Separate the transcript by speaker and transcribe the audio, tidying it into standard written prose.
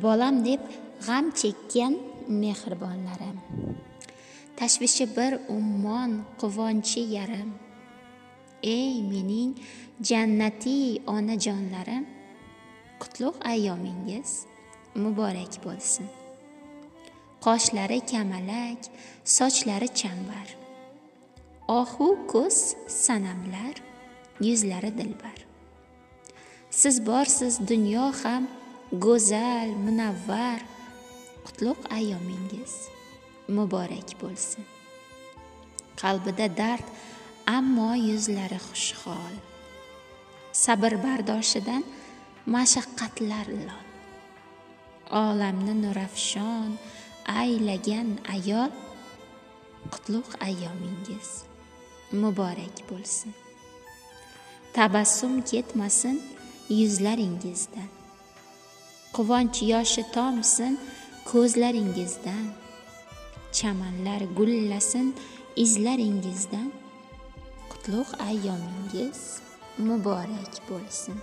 Speaker 1: bolam deb g'am chekkan mehribonlarim, tashvishi bir ummon, quvonchi yarim. Ey mening jannatiy onajonlarim, qutlug' ayyomingiz muborak bo'lsin. Qoshlari kamalak, sochlari chambar, ohu ko'z sanamlar, yuzlari dilbar. Siz borsiz dunyo ham go'zal, munavvar, qutlug' ayyomingiz muborak bo'lsin. Qalbida dard, ammo yuzlari xushhol, sabr bardoshidan mashaqqatlar lol. Olamni nurafshon aylagan ayol, qutlug' ayyomingiz muborak bo'lsin. Tabassum ketmasin yuzlaringizdan, quvonch yoshi tomsin ko'zlaringizdan, chamanlar gullasin izlaringizdan, qutlug' ayyomingiz muborak bo'lsin.